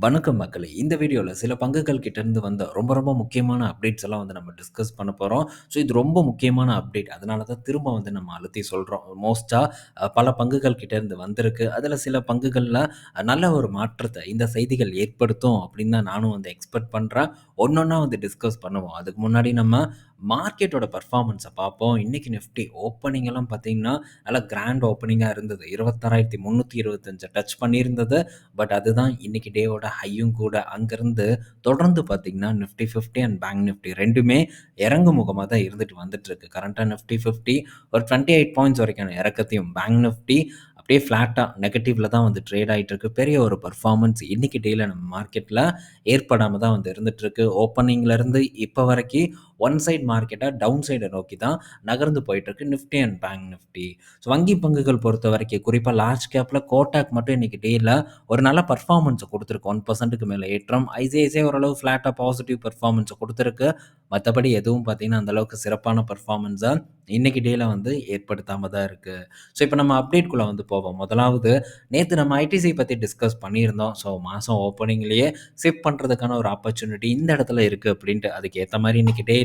வணக்கம் மக்களே! இந்த வீடியோல சில பங்குகள் கிட்டேருந்து வந்த ரொம்ப ரொம்ப முக்கியமான அப்டேட்ஸ் எல்லாம் வந்து நம்ம டிஸ்கஸ் பண்ண போறோம். ஸோ இது ரொம்ப முக்கியமான அப்டேட். அதனால தான் திரும்ப வந்து நம்ம அழுத்தி சொல்றோம். மோஸ்ட்டா பல பங்குகள் கிட்டேருந்து வந்திருக்கு. அதில சில பங்குகள்ல நல்ல ஒரு மாற்றத்த இந்த செய்திகள் ஏற்படுத்தும் அப்படின்னு தான் நானும் வந்து எக்ஸ்பெக்ட் பண்றேன். ஒண்ணொண்ணா வந்து டிஸ்கஸ் பண்ணுவோம். அதுக்கு முன்னாடி நம்ம மார்க்கெட்டோட பெர்ஃபார்மன்ஸ பார்ப்போம். இன்னைக்கு நிஃப்டி ஓப்பனிங் எல்லாம் பார்த்தீங்கன்னா, நல்லா கிராண்ட் ஓப்பனிங்கா இருந்தது. 26,325 டச் பண்ணியிருந்தது. பட் அதுதான் இன்னைக்கு டேவோட ஹையும் கூட. அங்கருந்து தொடர்ந்து பார்த்தீங்கன்னா, நிஃப்டி 50 அண்ட் பேங்க் நிஃப்டி 2மே இறங்கும் முகமா தான் இருந்துட்டு வந்துட்டுருக்கு. கரண்ட்டா நிஃப்டி 50 ஒரு 28 பாயிண்ட்ஸ் வரைக்கான இறக்கத்தையும், பேங்க் நிஃப்டி அப்படியே ஃப்ளாட்டா நெகட்டிவ்ல தான் வந்து ட்ரேட் ஆயிட்டுருக்கு. பெரிய ஒரு பெர்ஃபார்மன்ஸ் இன்னைக்கு டேல நம்ம மார்க்கெட்ல ஏற்படாம தான் வந்து இருந்துட்டுருக்கு. ஓப்பனிங்லேருந்து இப்போ வரைக்கும் ஒன் சைட் மார்க்கெட்டா டவுன் சைட நோக்கி தான் நகர்ந்து போயிட்டுருக்கு Nifty and bank Nifty. So வங்கி பங்குகள் பொறுத்தவரைக்கும் குறிப்பா லார்ஜ் கேப்ல கோட்டாக் மட்டும் இன்னைக்கு டேல ஒரு நல்ல பெர்ஃபார்மன்ஸ குடுத்துருக்கு. 1%க்கு மேல ஏற்றம். ஐசிஐசிஐ ஓரளவு ஃப்ளாட்டா பாசிட்டிவ் பெர்ஃபார்மன்ஸ குடுத்துருக்கு. மத்தபடி எதுவும் பார்த்தீங்கன்னா, அந்த அளவுக்கு சிறப்பான பெர்ஃபார்மன்ஸ இன்னைக்கு டேல வந்து ஏற்படுத்தாம தான் இருக்கு. ஸோ இப்ப நம்ம அப்டேட்குள்ள வந்து போவோம். முதலாவது நேத்து நம்ம ஐடிசி பத்தி டிஸ்கஸ் பண்ணியிருந்தோம். ஸோ மாசம் ஓப்பனிங்லேயே சிப் பண்றதுக்கான ஒரு ஆப்பர்ச்சுனிட்டி இந்த இடத்துல இருக்கு அப்படின்ட்டு. அதுக்கு ஏத்த மாரி இன்னைக்கு டேல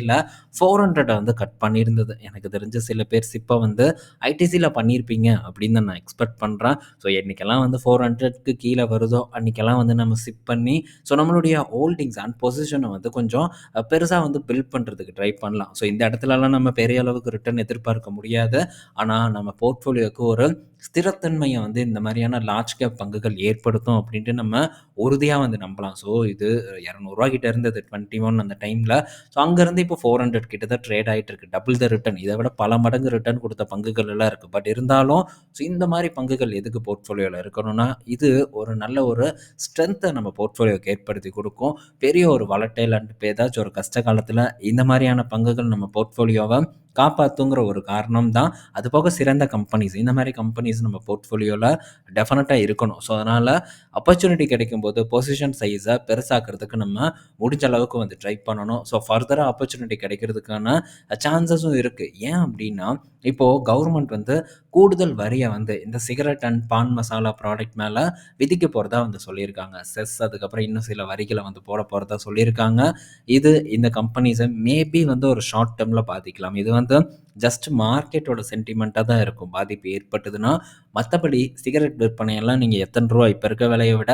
400 வந்து கட் பண்ணியிருந்தது. எனக்கு தெரிஞ்சு சில பேர் சிப்ப வந்து ஐடிசில பண்ணியிருப்பீங்க அப்படின்னு தான் நான் எக்ஸ்பெக்ட் பண்றேன். ஸோ என்னைக்கெல்லாம் வந்து 400க்கு கீழ வருதோ, அன்னைக்கெல்லாம் வந்து நம்ம சிப் பண்ணி ஸோ நம்மளுடைய ஹோல்டிங்ஸ் அண்ட் பொசிஷன வந்து கொஞ்சம் பெருசா வந்து பில்ட் பண்றதுக்கு ட்ரை பண்ணலாம். ஸோ இந்த இடத்துலலாம் நம்ம பெரிய அளவுக்கு ரிட்டர்ன் எதிர்பார்க்க முடியாது. ஆனா நம்ம போர்ட்ஃபோலியோக்கு ஒரு ஸ்திரத்தன்மைய வந்து இந்த மாரியான லார்ஜ் கேப் பங்குகள் ஏற்படுத்தும் அப்படின்ட்டு நம்ம உறுதியா வந்து நம்பலாம். ஸோ இது ரூ. 200 கிட்ட இருந்தது 21 அந்த டைம்ல. ஸோ அங்கருந்து இப்போ 400 கிட்ட தான் ட்ரேட் ஆயிட்டு இருக்கு. Double the return. இத விட பல மடங்கு ரிட்டர்ன் குடுத்த பங்குகள் எல்லாம் இருக்கு. பட் இருந்தாலும் ஸோ இந்த மாரி பங்குகள் எதுக்கு போர்ட்ஃபோலியோல இருக்கணும்னா, இது ஒரு நல்ல ஒரு ஸ்ட்ரென்த்த நம்ம போர்ட்ஃபோலியோக்கு ஏற்படுத்தி குடுக்கும். பெரிய ஒரு வாலடைல் அண்ட் இப்ப ஏதாச்சும் ஒரு கஷ்ட காலத்துல இந்த மாரியான பங்குகள் நம்ம போர்ட்ஃபோலியோவ காப்பாத்துங்கிற ஒரு காரணம் தான். அதுபோக சிறந்த கம்பெனிஸ் இந்த மாரி கம்பெனிஸ் நம்ம போர்ட்ஃபோலியோல டெஃபினட்டா இருக்கணும். ஸோ அதனால ஆப்பர்ச்சுனிட்டி கிடைக்கும்போது பொசிஷன் சைஸ பெருசாக்குறதுக்கு நம்ம முடிஞ்ச அளவுக்கு வந்து ட்ரை பண்ணணும். ஸோ ஃபர்தரா ஆப்பர்ச்சுனிட்டி கிடைக்கிறதுக்கான சான்சஸும் இருக்கு. ஏன் அப்டின்னா, இப்போ கவர்மெண்ட் வந்து கூடுதல் வரிய வந்து இந்த cigarette and pan masala product மேல விதிக்க போறதா வந்து சொல்லியிருக்காங்க. செஸ் அதுக்கப்புறம் இன்னும் சில வரிகள வந்து போட போறதா சொல்லியிருக்காங்க. இது இந்த கம்பெனிஸ மேபி வந்து ஒரு ஷார்ட் டெர்ம்ல பாதிக்கலாம். இது வந்து ஜஸ்ட் மார்க்கெட்டோட சென்டிமெண்ட்டா தான் இருக்கும். பாதிப்பு ஏற்பட்டதுன்னா, மத்தபடி சிகரெட் விற்பனையெல்லாம் நீங்க எத்தன ரூவா இப்ப இருக்க விலைய விட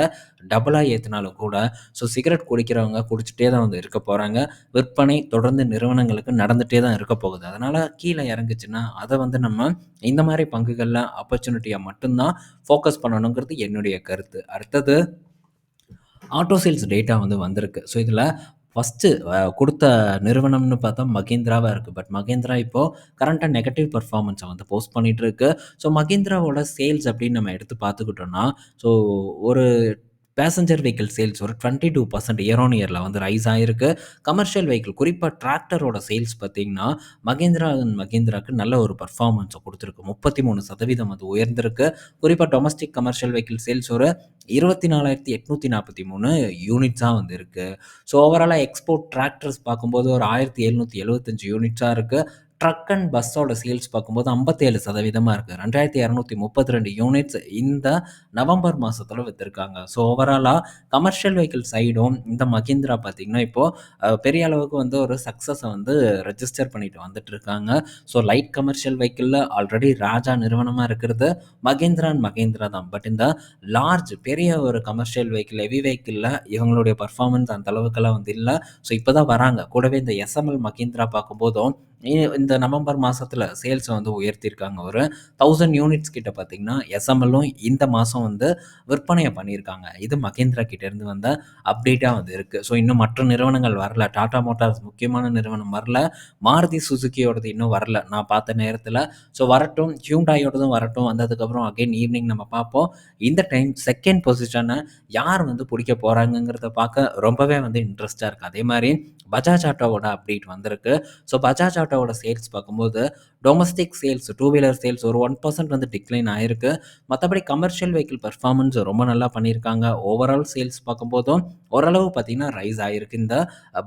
டபுளா ஏத்துனாலும் கூட, ஸோ சிகரெட் குடிக்கிறவங்க குடிச்சிட்டே தான் வந்து இருக்க போறாங்க. விற்பனை தொடர்ந்து நிறுவனங்களுக்கு நடந்துட்டே தான் இருக்க போகுது. அதனால கீழ இறங்குச்சுன்னா, அத வந்து நம்ம இந்த மாரி பங்குகள்ல ஆப்பர்ச்சுனிட்டியா மட்டும் தான் ஃபோக்கஸ் பண்ணணுங்கிறது என்னுடைய கருத்து. அடுத்தது ஆட்டோ சேல்ஸ் டேட்டா வந்து வந்திருக்கு. ஸோ இதில ஃபர்ஸ்ட்டு குடுத்த நிறுவனம்னு பார்த்தா மகேந்திராவா இருக்கு. பட் மகேந்திரா இப்போ கரண்ட்டா நெகட்டிவ் பெர்ஃபார்மன்ஸ வந்து போஸ்ட் பண்ணிட்டு இருக்கு. ஸோ மகேந்திராவோட சேல்ஸ் அப்படின்னு நம்ம எடுத்து பார்த்துக்கிட்டோம்னா, ஸோ ஒரு பேசஞ்சர் வெஹிக்கிள் சேல்ஸ் ஒரு 22% இயர் ஆன் இயர்ல வந்து ரைஸ் ஆயிருக்கு. கமர்ஷியல் வெஹிக்கிள் குறிப்பா டிராக்டரோட சேல்ஸ் பார்த்தீங்கன்னா, மகேந்திரா அண்ட் மகேந்திராக்கு நல்ல ஒரு பெர்ஃபார்மன்ஸ குடுத்திருக்கு. 33% அது உயர்ந்திருக்கு. குறிப்பா டொமஸ்டிக் கமர்ஷியல் வெஹிக்கிள் சேல்ஸ் ஒரு 24,843 யூனிட்ஸா வந்து இருக்கு. ஸோ ஓவராலா எக்ஸ்போர்ட் டிராக்டர்ஸ் பார்க்கும்போது ஒரு 1,775 யூனிட்ஸா இருக்கு. ட்ரக் அண்ட் பஸ்ஸோட சேல்ஸ் பார்க்கும்போது 57% இருக்கு. 2,232 யூனிட்ஸ் இந்த நவம்பர் மாசத்துல வித்திருக்காங்க. ஸோ ஓவராலா கமர்ஷியல் வெஹிக்கிள் சைடும் இந்த மகேந்திரா பார்த்தீங்கன்னா, இப்போ பெரிய அளவுக்கு வந்து ஒரு சக்சஸ வந்து ரெஜிஸ்டர் பண்ணிட்டு வந்துட்டு இருக்காங்க. ஸோ லைட் கமர்ஷியல் வெஹிக்கிள்ல ஆல்ரெடி ராஜா நிறுவனமா இருக்கிறது மகேந்திரா அண்ட் மகேந்திரா தான். பட் இந்த லார்ஜ் பெரிய ஒரு கமர்ஷியல் வெஹிக்கிள், ஹெவி வெஹிக்கிள்ல இவங்களுடைய பெர்ஃபார்மன்ஸ் அந்த அளவுக்கெல்லாம் வந்து இல்ல. ஸோ இப்ப தான் வராங்க. கூடவே இந்த எஸ்எம்எல் மகேந்திரா பார்க்கும்போதும், இந்த நவம்பர் மாசத்துல சேல்ஸ வந்து உயர்த்தியிருக்காங்க. ஒரு 1000 யூனிட்ஸ் கிட்ட பார்த்தீங்கன்னா, எஸ்எம்எல்லும் இந்த மாசம் வந்து விற்பனைய பண்ணியிருக்காங்க. இது மகேந்திரா கிட்ட இருந்து வந்த அப்டேட்டா வந்து இருக்கு. ஸோ இன்னும் மற்ற நிறுவனங்கள் வரல. டாடா மோட்டார்ஸ் முக்கியமான நிறுவனம் வரல. மாருதி சுசுகியோடது இன்னும் வரல. நான் பார்த்த நேரத்துல. ஸோ வரட்டும். ஹியூண்டாயோடதும் வரட்டும். வந்ததுக்கப்புறம் அகைன் ஈவினிங் நம்ம பார்ப்போம். இந்த டைம் 2ண்ட் பொசிஷன யார் வந்து புடிக்க போறாங்கங்கிறத பார்க்க ரொம்பவே வந்து இன்ட்ரெஸ்ட்டா இருக்கு. அதே மாரி பஜாஜ் ஆட்டோவோட அப்டேட் வந்திருக்கு. ஸோ பஜாஜ் ஆட்டோவோட சேல்ஸ் பார்க்கும்போது, domestic sales, two wheeler sales ஒரு 1% வந்து டிக்ளைன் ஆயிருக்கு. மத்தபடி கமர்ஷியல் வெஹிக்கிள் பெர்ஃபார்மன்ஸ் ரொம்ப நல்லா பண்ணியிருக்காங்க. ஓவரால் சேல்ஸ் பார்க்கும்போதும் ஓரளவு பார்த்தீங்கன்னா, ரைஸ் ஆயிருக்கு இந்த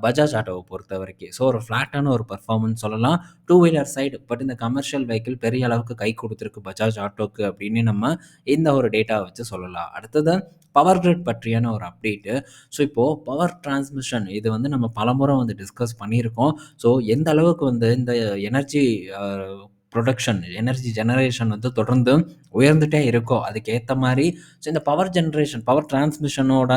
பஜாஜ் ஆட்டோவ பொறுத்தவரைக்கும். ஸோ ஒரு ஃப்ளாட்டான ஒரு பெர்ஃபார்மன்ஸ் சொல்லலாம். டூ வீலர் சைடு பட் இந்த கமர்ஷியல் வெஹிக்கிள் பெரிய அளவுக்கு கை குடுத்துருக்கு பஜாஜ் ஆட்டோக்கு அப்படின்னு நம்ம இந்த ஒரு டேட்டாவ வச்சு சொல்லலாம். அடுத்தது பவர் கிரிட் பற்றியான ஒரு அப்டேட்டு. ஸோ இப்போ பவர் டிரான்ஸ்மிஷன் இது வந்து நம்ம பலமுறை வந்து டிஸ்கஸ் பண்ணியிருக்கோம். ஸோ எந்த அளவுக்கு வந்து இந்த எனர்ஜி அ புரொடக்ஷன், எனர்ஜி ஜெனரேஷன் வந்து தொடர்ந்து உயர்ந்துட்டே இருக்கோ, அதுக்கேத்த மாரி ஸோ இந்த பவர் ஜெனரேஷன், பவர் டிரான்ஸ்மிஷனோட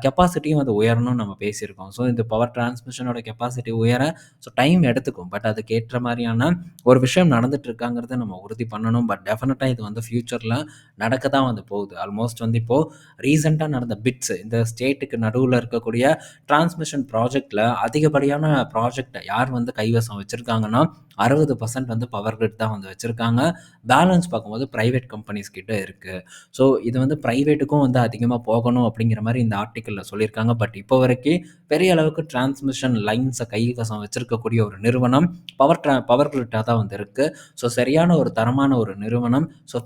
கெப்பாசிட்டியும் வந்து உயரணும்னு நம்ம பேசியிருக்கோம். ஸோ இந்த பவர் டிரான்ஸ்மிஷனோட கெப்பாசிட்டி உயர ஸோ டைம் எடுத்துக்கும். பட் அதுக்கேற்ற மாரியான ஒரு விஷயம் நடந்துட்டு இருக்காங்கிறத நம்ம உறுதி பண்ணணும். பட் டெஃபினட்டா இது வந்து ஃபியூச்சர்ல நடக்க தான் வந்து போகுது. ஆல்மோஸ்ட் வந்து இப்போ ரீசென்ட்டா நடந்த பிட்ஸ் இந்த ஸ்டேட்டுக்கு நடுவுல இருக்கக்கூடிய டிரான்ஸ்மிஷன் ப்ராஜெக்ட்ல அதிகப்படியான ப்ராஜெக்ட்ட யார் வந்து கைவசம் வச்சிருக்காங்கன்னா, 60% வந்து பவர் கிரிட் தான் வந்து வச்சிருக்காங்க. பேலன்ஸ் பார்க்கும்போது பிரைவேட் கம்பெனிஸ் கிட்ட இருக்கு. ஸோ இது வந்து பிரைவேட்டுக்கும் வந்து அதிகமா போகணும் அப்படிங்கிற மாரி இந்த ஆர்டிக்கிள்ல சொல்லியிருக்காங்க. பட் இப்போ வரைக்கும் பெரிய அளவுக்கு டிரான்ஸ்மிஷன் லைன்ஸ கைவசம் வச்சிருக்கக்கூடிய ஒரு நிறுவனம் பவர் கிரிட்டா தான் வந்து இருக்கு. ஸோ சரியான ஒரு தரமான ஒரு நிறுவனம். ஸோ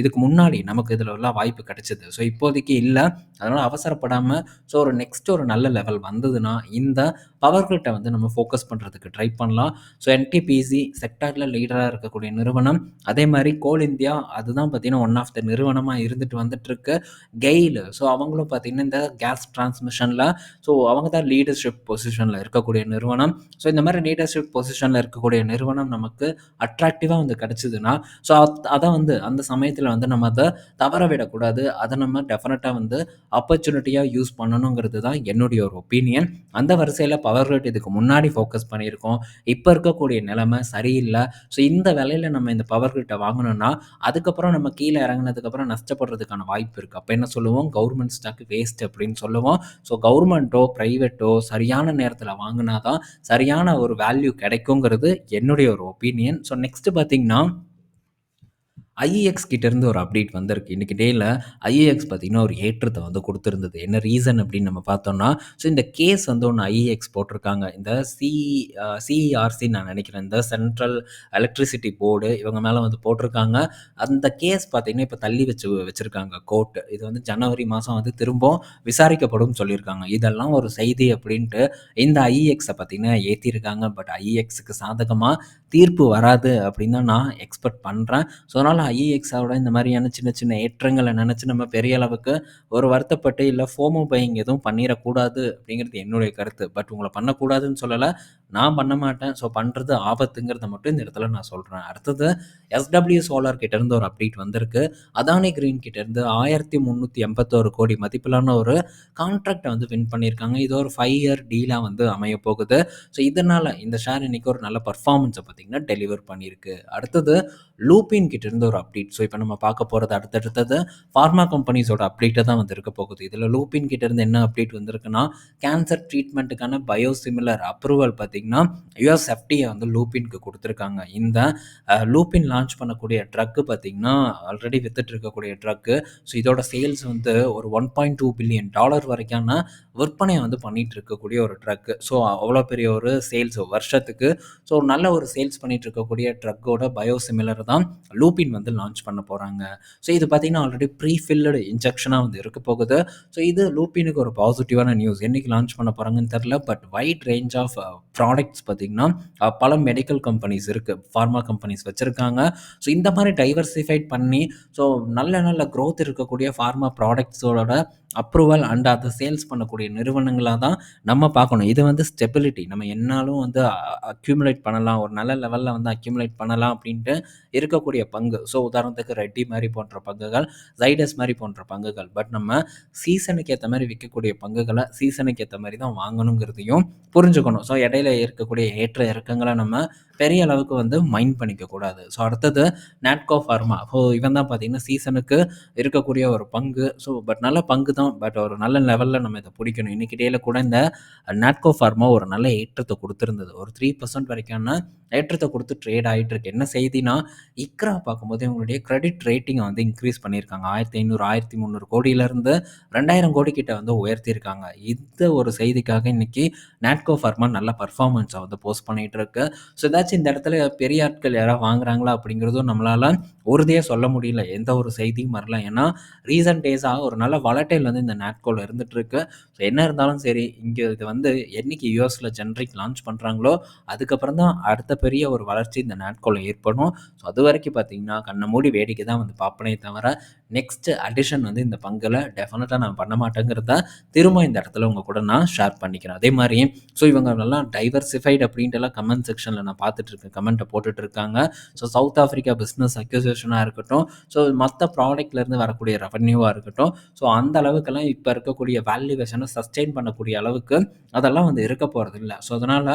இதுக்கு முன்னாடி நமக்கு இதுல எல்லாம் வாய்ப்பு கிடைச்சது. ஸோ இப்போதைக்கு இல்ல. அதனால அவசரப்படாம ஸோ ஒரு நெக்ஸ்ட் ஒரு நல்ல லெவல் வந்ததுன்னா, இந்த பவர் கிரிட்ட வந்து நம்ம ஃபோக்கஸ் பண்றதுக்கு ட்ரை பண்ணலாம். ஸோ என்டிபிசி செக்டார்ல லீடரா இருக்கக்கூடிய நிறுவனம். அதே மாரி கோல் இந்தியா அதுதான் பார்த்தீங்கன்னா, ஒன் ஆஃப் த நிறுவனமா இருந்துட்டு வந்துட்டுருக்கு. கெயில் ஸோ அவங்களும் பார்த்தீங்கன்னா, இந்த கேஸ் டிரான்ஸ்மிஷன்ல ஸோ அவங்க தான் லீடர்ஷிப் பொசிஷன்ல இருக்கக்கூடிய நிறுவனம். ஸோ இந்த மாரி லீடர்ஷிப் பொசிஷன்ல இருக்கக்கூடிய நிறுவனம் நமக்கு அட்ராக்டிவா வந்து கிடைச்சதுன்னா, ஸோ அத வந்து அந்த சமயத்தில வந்து நம்ம அத தவற விடக்கூடாது. அத நம்ம டெஃபினட்டா வந்து ஆப்பர்ச்சுனிட்டியா யூஸ் பண்ணணுங்கிறது தான் என்னுடைய ஒரு ஒப்பீனியன். அந்த வரிசையில பவர் கிரிட் இதுக்கு முன்னாடி ஃபோக்கஸ் பண்ணியிருக்கோம். இப்ப இருக்கக்கூடிய நிலைமை சரியில்ல. ஸோ இந்த விலையில நம்ம இந்த பவர் கிரிட்ட வாங்கணும்னா, அதுக்கப்புறம் நம்ம கீழ இறங்குனதுக்கப்புறம் நஷ்டப்படுறதுக்கான வாய்ப்பு இருக்கு. அப்ப என்ன சொல்லுவோம்? கவர்மெண்ட் ஸ்டாக் வேஸ்ட் அப்படின்னு சொல்லுவோம். ஸோ கவர்மெண்ட்டோ, பிரைவேட்டோ சரியான நேரத்தில வாங்குனா தான் சரியான ஒரு வேல்யூ கிடைக்குங்கிறது என்னுடைய ஒரு ஒப்பீனியன். ஸோ நெக்ஸ்ட் பார்த்தீங்கன்னா ஐஇஎக்ஸ் கிட்டேருந்து ஒரு அப்டேட் வந்திருக்கு. இன்னைக்கு டேல ஐஇஎக்ஸ் பார்த்தீங்கன்னா, ஒரு ஏற்றத்த வந்து குடுத்திருந்தது. என்ன ரீசன் அப்படின்னு நம்ம பார்த்தோம்னா, ஸோ இந்த கேஸ் வந்து ஒண்ணு ஐஇஎக்ஸ் போட்டிருக்காங்க. இந்த சிஇஆர்சின்னு நான் நினைக்கிறேன். இந்த சென்ட்ரல் எலக்ட்ரிசிட்டி போர்டு இவங்க மேல வந்து போட்டிருக்காங்க. அந்த கேஸ் பார்த்தீங்கன்னா, இப்ப தள்ளி வச்சிருக்காங்க கோர்ட். இது வந்து ஜனவரி மாசம் வந்து திரும்பவும் விசாரிக்கப்படும்னு சொல்லியிருக்காங்க. இதெல்லாம் ஒரு செய்தி அப்படின்ட்டு இந்த ஐஇஎக்ஸ பார்த்தீங்கன்னா ஏத்தியிருக்காங்க. பட் ஐஇஎக்ஸ்க்கு சாதகமா தீர்ப்பு வராது அப்படின்னு தான் நான் எக்ஸ்பெக்ட் பண்றேன். ஸோ அதனால ஐஇஎக்ஸோட இந்த மாதிரியான சின்ன சின்ன ஏற்றங்கள நினச்சு நம்ம பெரிய அளவுக்கு ஒரு வருத்தப்பட்டு இல்ல ஃபோமோ பையிங் எதுவும் பண்ணிறக்கூடாது அப்படிங்கிறது என்னுடைய கருத்து. பட் உங்கள பண்ணக்கூடாதுன்னு சொல்லல. நான் பண்ண மாட்டேன். ஸோ பண்றது ஆபத்துங்கிறத மட்டும் இந்த இடத்துல நான் சொல்றேன். அடுத்தது எஸ்டபிள்யூ சோலார் கிட்டேருந்து ஒரு அப்டேட் வந்திருக்கு. அதானி கிரீன் கிட்டேருந்து 1381 கோடி மதிப்பிலான ஒரு கான்ட்ராக்ட்ட வந்து வின் பண்ணியிருக்காங்க. இது ஒரு 5 இயர் டீலா வந்து அமையப் போகுது. ஸோ இதனால இந்த ஷேர் இன்னைக்கு ஒரு நல்ல பெர்ஃபார்மன்ஸ பார்த்தீங்கன்னா டெலிவர் பண்ணியிருக்கு. அடுத்தது லூபின் கிட்டேருந்து ஒரு அப்டேட். ஸோ இப்போ நம்ம பார்க்க போறது அடுத்தடுத்தது ஃபார்மா கம்பெனிஸோட அப்டேட்டா தான் வந்து இருக்க போகுது. இதில லூபின் கிட்டேருந்து என்ன அப்டேட் வந்திருக்குன்னா, கேன்சர் ட்ரீட்மெண்ட்டுக்கான பயோசிமிலர் அப்ரூவல் பார்த்தீங்கன்னா, யுஎஸ் எஃப்டிஏ வந்து லூபின்க்கு குடுத்துருக்காங்க. இந்த லூபின் லான்ச் பண்ணக்கூடிய ட்ரக் பார்த்தீங்கன்னா, ஆல்ரெடி வித்துட்டு இருக்கக்கூடிய ட்ரக்கு. ஸோ இதோட சேல்ஸ் வந்து ஒரு $1.2 பில்லியன் வரைக்கான விற்பனைய வந்து பண்ணிட்டு இருக்கக்கூடிய ஒரு ட்ரக்கு. ஸோ அவ்வளோ பெரிய ஒரு சேல்ஸ் வருஷத்துக்கு. ஸோ நல்ல ஒரு சேல்ஸ் பண்ணிட்டு இருக்கக்கூடிய ட்ரக்கோட பயோசிமிலர் தான் லூபின் வந்து லான்ச் பண்ண போறாங்க. ஸோ இது பார்த்தீங்கன்னா, ஆல்ரெடி ப்ரீ-ஃபில்டு இன்ஜெக்ஷனா வந்து இருக்க போகுது. ஸோ இது லூபினுக்கு ஒரு பாசிட்டிவான நியூஸ். என்னைக்கு லான்ச் பண்ண போறாங்கன்னு தெரியல. But wide range of products பார்த்தீங்கன்னா, பல மெடிக்கல் கம்பெனிஸ் இருக்கு. பார்மா கம்பெனிஸ் வச்சிருக்காங்க. ஸோ இந்த மாரி டைவர்சிஃபைட் பண்ணி ஸோ நல்ல நல்ல குரோத் இருக்கக்கூடிய பார்மா ப்ராடக்ட்ஸோட அப்ரூவல் அண்ட் அத சேல்ஸ் பண்ணக்கூடிய நிறுவனங்களா தான் நம்ம பார்க்கணும். இது வந்து ஸ்டெபிலிட்டி. நம்ம என்னாலும் வந்து அக்யூமுலேட் பண்ணலாம். ஒரு நல்ல லெவல்ல வந்து அக்யூமுலேட் பண்ணலாம் அப்படின்ட்டு இருக்கக்கூடிய பங்கு. ஸோ உதாரணத்துக்கு ரெட்டி மாரி போன்ற பங்குகள், ஜைடஸ் மாரி போன்ற பங்குகள். பட் நம்ம சீசனுக்கு ஏத்த மாரி விக்கக்கூடிய பங்குகள சீசனுக்கு ஏத்த மாரி தான் வாங்கணுங்கிறதையும் புரிஞ்சுக்கணும். ஸோ இடையில இருக்கக்கூடிய ஏற்ற இறக்கங்கள நம்ம பெரிய அளவுக்கு வந்து மைண்ட் பண்ணிக்க கூடாது. ஸோ அடுத்தது நாட்கோ ஃபார்மா. ஸோ இவன் தான் பார்த்தீங்கன்னா, சீசனுக்கு இருக்கக்கூடிய ஒரு பங்கு. ஸோ பட் நல்ல பங்கு தான். தான். பட் ஒரு நல்ல லெவல்ல நம்ம இத புடிக்கணும். இன்னைக்கு டேல கூட இந்த நாட்கோ ஃபார்மா ஒரு நல்ல ஏற்றத்த குடுத்திருந்தது. ஒரு 3% வரைக்கான ஏற்றத்த குடுத்து ட்ரேட் ஆயிட்டு இருக்கு. என்ன செய்தினா, ICRA பார்க்கும்போது இவங்களுடைய கிரெடிட் ரேட்டிங்க வந்து இன்கிரீஸ் பண்ணியிருக்காங்க. 1500, 1300 கோடியிலருந்து 2000 கோடி கிட்ட வந்து உயர்த்தியிருக்காங்க. இந்த ஒரு செய்திக்காக இன்னைக்கு நாட்கோ ஃபார்மா நல்ல பெர்ஃபார்மன்ஸ வந்து போஸ்ட் பண்ணிட்டு இருக்கு. ஸோ ஏதாச்சும் இந்த இடத்துல பெரிய ஆட்கள் யாராவது வாங்குறாங்களா அப்படிங்கிறதும் நம்மளால உறுதியா சொல்ல முடியல. எந்த ஒரு செய்தியும் வரல. ஏன்னா ரீசென்ட் டேஸா ஒரு நல்ல வாலடைல் வந்து இந்த நாட்கோல இருந்துட்டு இருக்கு. ஸோ என்ன இருந்தாலும் சரி, இங்க இது வந்து என்னைக்கு யுஎஸ்ல ஜெனரிக் லான்ச் பண்றாங்களோ, அதுக்கப்புறம் தான் அடுத்த பெரிய ஒரு வளர்ச்சி இந்த நாட்கோல ஏற்படும். ஸோ அதுவரைக்கும் பார்த்தீங்கன்னா, கண்ண மூடி வேடிக்கை தான் வந்து பார்ப்பனே தவிர, நெக்ஸ்ட் அடிஷன் வந்து இந்த பங்குல டெஃபினட்டா நான் பண்ண மாட்டேங்கிறத திரும்ப இந்த இடத்துல உங்க கூட நான் ஷேர் பண்ணிக்கிறேன். அதே மாரி ஸோ இவங்க நல்லா டைவர்சிஃபைட் அப்படின்ட்டுலாம் கமெண்ட் செக்ஷன்ல நான் பார்த்துட்டு இருக்கேன். கமெண்ட்ட போட்டுட்டு இருக்காங்க. ஸோ சவுத் ஆஃப்ரிக்கா பிசினஸ் அக்யூசிஷனா இருக்கட்டும், ஸோ மத்த ப்ராடக்ட்லேருந்து வரக்கூடிய ரெவென்யூவா இருக்கட்டும், ஸோ அந்த அளவுக்கெல்லாம் இப்ப இருக்கக்கூடிய வேல்யூவேஷன சஸ்டெயின் பண்ணக்கூடிய அளவுக்கு அதெல்லாம் வந்து இருக்க போறதில்ல. ஸோ அதனால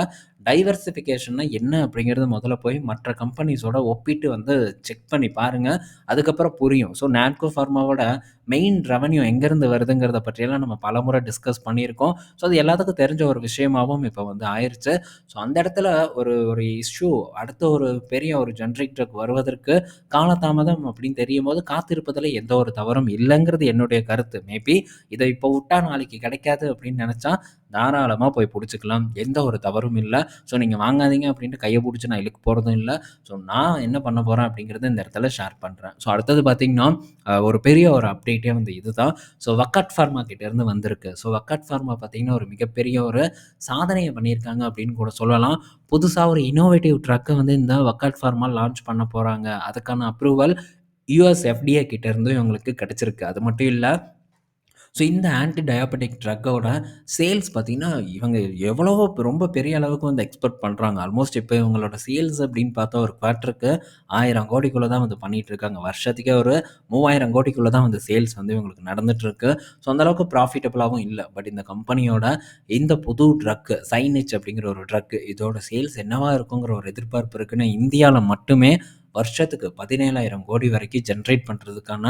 டைவர்சிஃபிகேஷன்னா என்ன அப்படிங்கிறது முதல்ல போய் மற்ற கம்பெனிஸோட ஒப்பிட்டு வந்து செக் பண்ணி பாருங்க. அதுக்கப்புறம் புரியும். ஸோ நாட்கோ ஃபார்மாவோட மெயின் ரெவென்யூ எங்கேருந்து வருதுங்கிறத பற்றியெல்லாம் நம்ம பலமுறை டிஸ்கஸ் பண்ணியிருக்கோம். ஸோ அது எல்லாத்துக்கும் தெரிஞ்ச ஒரு விஷயமாவும் இப்போ வந்து ஆயிருச்சு. ஸோ அந்த இடத்துல ஒரு ஒரு இஷ்யூ அடுத்த ஒரு பெரிய ஒரு ஜெனரிக் ட்ரக் வருவதற்கு காலதாமதம் அப்படின்னு தெரியும்போது காத்திருப்பதில் எந்த ஒரு தவறும் இல்லைங்கிறது என்னுடைய கருத்து. மேபி இதை இப்போ விட்டா நாளைக்கு கிடைக்காது அப்படின்னு நினச்சா தாராளமாக போய் பிடிச்சிக்கலாம். எந்த ஒரு தவறும் இல்லை. ஸோ நீங்கள் வாங்காதீங்க அப்படின்ட்டு கையை பிடிச்சி நான் இழுக்க போகிறதும் இல்லை. ஸோ நான் என்ன பண்ண போகிறேன் அப்படிங்கிறத இந்த இடத்துல ஷேர் பண்ணுறேன். ஸோ அடுத்தது பார்த்தீங்கன்னா ஒரு பெரிய ஒரு அப்டேட்டே வந்து இதுதான். ஸோ வக்காட் ஃபார்மா கிட்டேருந்து வந்திருக்கு. ஸோ வக்காட் ஃபார்மா பார்த்தீங்கன்னா ஒரு மிகப்பெரிய ஒரு சாதனையை பண்ணியிருக்காங்க அப்படின்னு கூட சொல்லலாம். புதுசா ஒரு இன்னோவேட்டிவ் ட்ரக்க வந்து இந்த வக்காட் ஃபார்மா லான்ச் பண்ண போறாங்க. அதுக்கான அப்ரூவல் யுஎஸ் FDA கிட்ட இருந்து இவங்களுக்கு கிடைச்சிருக்கு. அது மட்டும் இல்ல, ஸோ இந்த ஆன்டி டயாபெட்டிக் ட்ரக்கோட சேல்ஸ் பார்த்தீங்கன்னா, இவங்க எவ்வளவோ ரொம்ப பெரிய அளவுக்கு வந்து எக்ஸ்பெக்ட் பண்றாங்க. ஆல்மோஸ்ட் இப்ப இவங்களோட சேல்ஸ் அப்படின்னு பார்த்தா ஒரு குவார்ட்டருக்கு 1000 கோடிக்குள்ள தான் வந்து பண்ணிட்டு இருக்காங்க. வருஷத்துக்கே ஒரு 3000 கோடிக்குள்ள தான் வந்து சேல்ஸ் வந்து இவங்களுக்கு நடந்துட்டு இருக்கு. ஸோ அந்த அளவுக்கு ப்ராஃபிட்டபிளாவும் இல்ல. பட் இந்த கம்பெனியோட இந்த புது ட்ரக் சைனிச் அப்படிங்கிற ஒரு ட்ரக் இதோட சேல்ஸ் என்னவா இருக்குங்கிற ஒரு எதிர்பார்ப்பு இருக்குன்னு இந்தியால மட்டுமே வருஷத்துக்கு 17,000 கோடி வரைக்கும் ஜெனரேட் பண்றதுக்கான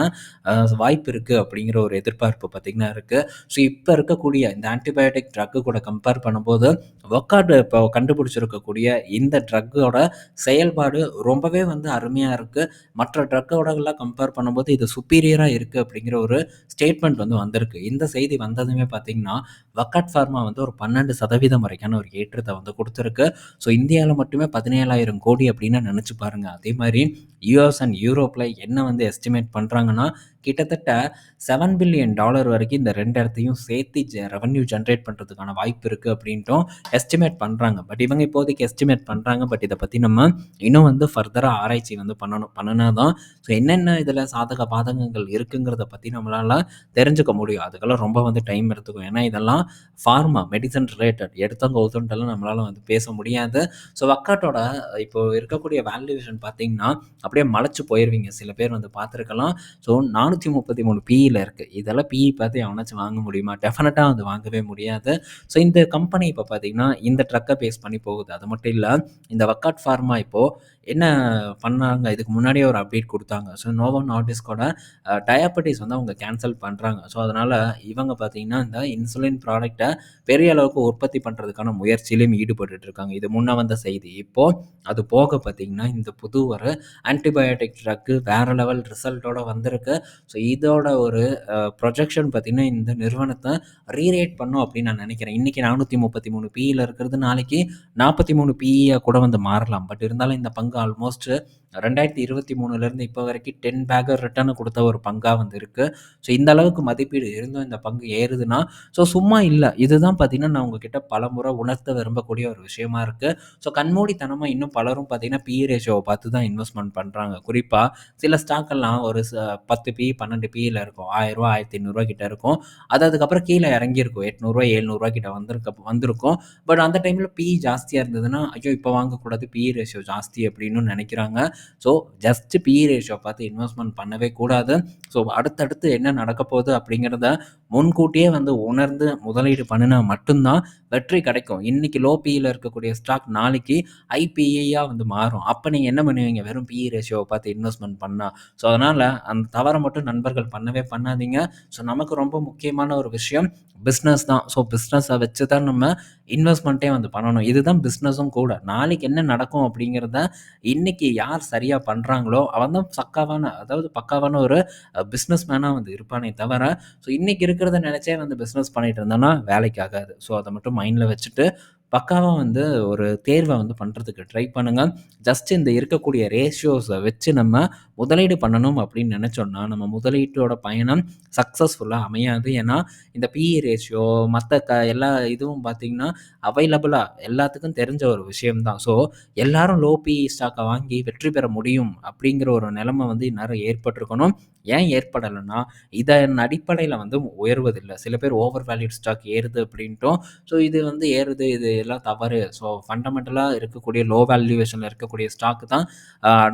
வாய்ப்பு இருக்கு அப்படிங்கிற ஒரு எதிர்பார்ப்பு பார்த்தீங்கன்னா இருக்கு. ஸோ இப்ப இருக்கக்கூடிய இந்த ஆன்டிபயோட்டிக் ட்ரக்கு கூட கம்பேர் பண்ணும்போது, வொக்கார்ட் இப்போ கண்டுபிடிச்சிருக்கக்கூடிய இந்த ட்ரக்கோட செயல்பாடு ரொம்பவே வந்து அருமையா இருக்கு. மற்ற ட்ரக்கோடலாம் கம்பேர் பண்ணும்போது இது சுப்பீரியரா இருக்கு அப்படிங்கிற ஒரு ஸ்டேட்மெண்ட் வந்து வந்திருக்கு. இந்த செய்தி வந்ததுமே பார்த்தீங்கன்னா, வொக்கார்ட் ஃபார்மா வந்து ஒரு 12% வரைக்கான ஒரு ஏற்றத்த வந்து குடுத்திருக்கு. ஸோ இந்தியால மட்டுமே 17,000 கோடி அப்படின்னு நெனச்சு பாருங்க. அதே மாரி யுஎஸ் அண்ட் யூரோப்ல என்ன வந்து எஸ்டிமேட் பண்றாங்கன்னா, கிட்டத்தட்ட $7 பில்லியன் வரைக்கும் இந்த 2 இடத்தையும் சேர்த்து ரெவென்யூ ஜெனரேட் பண்றதுக்கான வாய்ப்பு இருக்கு அப்படின்ட்டும் எஸ்டிமேட் பண்றாங்க. பட் இவங்க இப்போதைக்கு எஸ்டிமேட் பண்றாங்க. பட் இத பத்தி நம்ம இன்னும் வந்து ஃபர்தரா ஆராய்ச்சி வந்து பண்ணணும். பண்ணுனா தான் ஸோ என்னென்ன இதில சாதக பாதகங்கள் இருக்குங்கிறத பத்தி நம்மளால தெரிஞ்சுக்க முடியும். அதுக்கெல்லாம் ரொம்ப வந்து டைம் எடுத்துக்கும். ஏன்னா இதெல்லாம் ஃபார்மா, மெடிசின் ரிலேட்டட் எடுத்தோம் கவுத்தோன்ட்டெல்லாம் நம்மளால வந்து பேச முடியாது. ஸோ வக்காட்டோட இப்போ இருக்கக்கூடிய வேல்யூவேஷன் பார்த்தீங்கன்னா, அப்படியே மலைச்சு போயிருவீங்க. சில பேர் வந்து பார்த்துருக்கலாம். ஸோ 433 பிஇல இருக்கு. இதெல்லாம் பிஇ பார்த்து எவனாச்சும் வாங்க முடியுமா? டெஃபினட்டா வந்து வாங்கவே முடியாது. ஸோ இந்த கம்பெனி இப்போ பார்த்தீங்கன்னா, இந்த ட்ரக்க பேஸ் பண்ணி போகுது. அது மட்டும் இல்ல, இந்த வக்காட் ஃபார்மா இப்போ என்ன பண்ணாங்க, இதுக்கு முன்னாடியே ஒரு அப்டேட் குடுத்தாங்க. ஸோ நோவோ நார்டிஸ்கோட டயாபெட்டிஸ் வந்து அவங்க கேன்சல் பண்றாங்க. ஸோ அதனால இவங்க பார்த்தீங்கன்னா, இந்த இன்சுலின் ப்ராடக்ட்ட பெரிய அளவுக்கு உற்பத்தி பண்றதுக்கான முயற்சியிலும் ஈடுபட்டுட்டு இருக்காங்க. இது முன்ன வந்த செய்தி. இப்போ அது போக பார்த்தீங்கன்னா, இந்த புது ஒரு ஆன்டிபயோட்டிக் ட்ரக் வேற லெவல் ரிசல்ட்டோட வந்திருக்கு. ஸோ இதோட ஒரு ப்ரொஜெக்ஷன் பார்த்தீங்கன்னா, இந்த நிறுவனத்த ரீரேட் பண்ணும் அப்படின்னு நான் நினைக்கிறேன். இன்னைக்கு 433 பிஇல இருக்கிறது நாளைக்கு 43 பிஇயா கூட வந்து மாறலாம். பட் இருந்தாலும் இந்த பங்கு ஆல்மோஸ்ட் 2023லேருந்து இப்போ வரைக்கும் 10 பேக்கர் ரிட்டர்ன் குடுத்த ஒரு பங்கா வந்து இருக்கு. ஸோ இந்த அளவுக்கு மதிப்பீடு இருந்தும் இந்த பங்கு ஏறுதுன்னா, ஸோ சும்மா இல்ல. இதுதான் பார்த்தீங்கன்னா, நான் உங்ககிட்ட பலமுறை உணர்த்த விரும்பக்கூடிய ஒரு விஷயமா இருக்கு. ஸோ கண்மூடித்தனமா இன்னும் பலரும் பார்த்தீங்கன்னா, பிஇ ரேஷியோவ பார்த்து தான் இன்வெஸ்ட்மென்ட் பண்றாங்க. குறிப்பா சில ஸ்டாக்கெல்லாம் ஒரு 10 பிஇ, 12 பிஇல இருக்கும். ரூ. 1000 ரூ. 1500 கிட்ட இருக்கும். அது அதுக்கப்புறம் கீழ இறங்கியிருக்கும். ரூ. 800 ரூ. 700 கிட்ட வந்திருக்கும். பட் அந்த டைம்ல பிஇ ஜாஸ்தியா இருந்ததுன்னா, ஐயோ! இப்ப வாங்கக்கூடாது பிஇ ரேஷியோ ஜாஸ்தி அப்படின்னு நெனைக்கிறாங்க. ஸோ ஜஸ்ட் பிஇ ரேஷியோ பார்த்து இன்வெஸ்ட்மென்ட் பண்ணவே கூடாது. ஸோ அடுத்தடுத்து என்ன நடக்கப் போகுது அப்படிங்கிறத முன்கூட்டியே வந்து உணர்ந்து முதலீடு பண்ணுனா மட்டும் தான் வெற்றி கிடைக்கும். இன்னைக்கு லோ பிஇல இருக்கக்கூடிய ஸ்டாக் நாளைக்கு ஹை பிஇயா வந்து மாறும். அப்ப நீங்க என்ன பண்ணுவீங்க? வெறும் பிஇ ரேஷியோவ பார்த்து இன்வெஸ்ட்மென்ட் பண்ணா. ஸோ அதனால அந்த தவற மட்டும் மட்டும் நண்பர்கள் பண்ணவே பண்ணாதீங்க. ஸோ நமக்கு ரொம்ப முக்கியமான ஒரு விஷயம் பிஸ்னஸ் தான். ஸோ பிஸ்னஸ வச்சு தான் நம்ம இன்வெஸ்ட்மெண்ட்டே வந்து பண்ணணும். இதுதான் பிஸ்னஸும் கூட. நாளைக்கு என்ன நடக்கும் அப்படிங்கிறத இன்னைக்கு யார் சரியா பண்றாங்களோ, அவன் தான் அதாவது பக்காவான ஒரு பிஸ்னஸ் மேனா வந்து இருப்பானே தவிர, ஸோ இன்னைக்கு இருக்கிறத நினைச்சே வந்து பிஸ்னஸ் பண்ணிட்டு இருந்தோம்னா வேலைக்கு ஆகாது. ஸோ அத மட்டும் மைண்ட்ல வச்சுட்டு பக்காவா வந்து ஒரு தேர்வ வந்து பண்றதுக்கு ட்ரை பண்ணுங்க. ஜஸ்ட் இந்த இருக்கக்கூடிய ரேஷியோஸ வச்சு நம்ம முதலீடு பண்ணணும் அப்படின்னு நினைச்சோம்னா, நம்ம முதலீட்டோட பயணம் சக்சஸ்ஃபுல்லா அமையாது. ஏன்னா, இந்த பிஇ ரேஷியோ மத்த எல்லா இதுவும் பார்த்தீங்கன்னா, அவைலபிளா எல்லாத்துக்கும் தெரிஞ்ச ஒரு விஷயம் தான். ஸோ, எல்லாரும் லோ பிஇ ஸ்டாக்க வாங்கி வெற்றி பெற முடியும் அப்படிங்கிற ஒரு நிலைமை வந்து இந்நேரம் ஏற்பட்டிருக்கணும். ஏன் ஏற்படலைன்னா, இதன் அடிப்படையில வந்து உயர்வதில்ல. சில பேர் ஓவர் வேல்யூட் ஸ்டாக் ஏறுது அப்படின்ட்டும், ஸோ இது வந்து ஏறுது, இது எல்லாம் தவறு. ஸோ ஃபண்டமெண்டலா இருக்கக்கூடிய லோ வேல்யூவேஷன்ல இருக்கக்கூடிய ஸ்டாக் தான்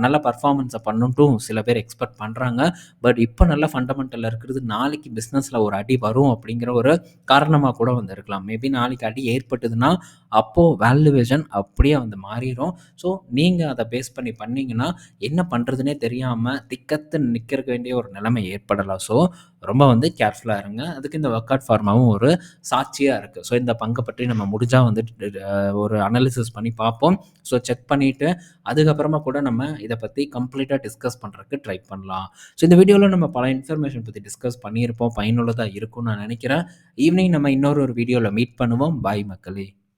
நல்ல பெர்ஃபார்மன்ஸ பண்ணுன்ட்டும் சில பேர் எக்ஸ்பெக்ட் பண்றாங்க. பட் இப்ப நல்ல ஃபண்டமெண்டல்ல இருக்கிறது நாளைக்கு பிசினஸ்ல ஒரு அடி வரும் அப்படிங்கிற ஒரு காரணமா கூட வந்து இருக்கலாம். மேபி நாளைக்கு அடி ஏற்பட்டதுன்னா, அப்போ வேல்யூவேஷன் அப்படியே வந்து மாறிரும். ஸோ நீங்க அத பேஸ் பண்ணி பண்ணீங்கன்னா, என்ன பண்றதுன்னே தெரியாம திக்கத்து நிக்கிறக்க வேண்டிய ஒரு நிலைமை ஏற்படலாம். ஸோ ரொம்ப வந்து கேர்ஃபுல்லா இருங்க. அதுக்கு இந்த ஒர்க் அவுட் ஃபார்மாவும் ஒரு சாட்சியா இருக்கு. ஸோ இந்த பங்க பற்றி நம்ம முடிஞ்சா வந்து ஒரு அனாலிசிஸ் பண்ணி பார்ப்போம். ஸோ செக் பண்ணிட்டு அதுக்கப்புறமா கூட நம்ம இத பத்தி கம்ப்ளீட்டா டிஸ்கஸ் பண்றதுக்கு ட்ரை பண்ணலாம். ஸோ இந்த வீடியோல நம்ம பல இன்ஃபர்மேஷன் பத்தி டிஸ்கஸ் பண்ணியிருப்போம். பயனுள்ளதா இருக்கும்னு நான் நினைக்கிறேன். ஈவினிங் நம்ம இன்னொரு வீடியோல மீட் பண்ணுவோம். பாய் மக்களே!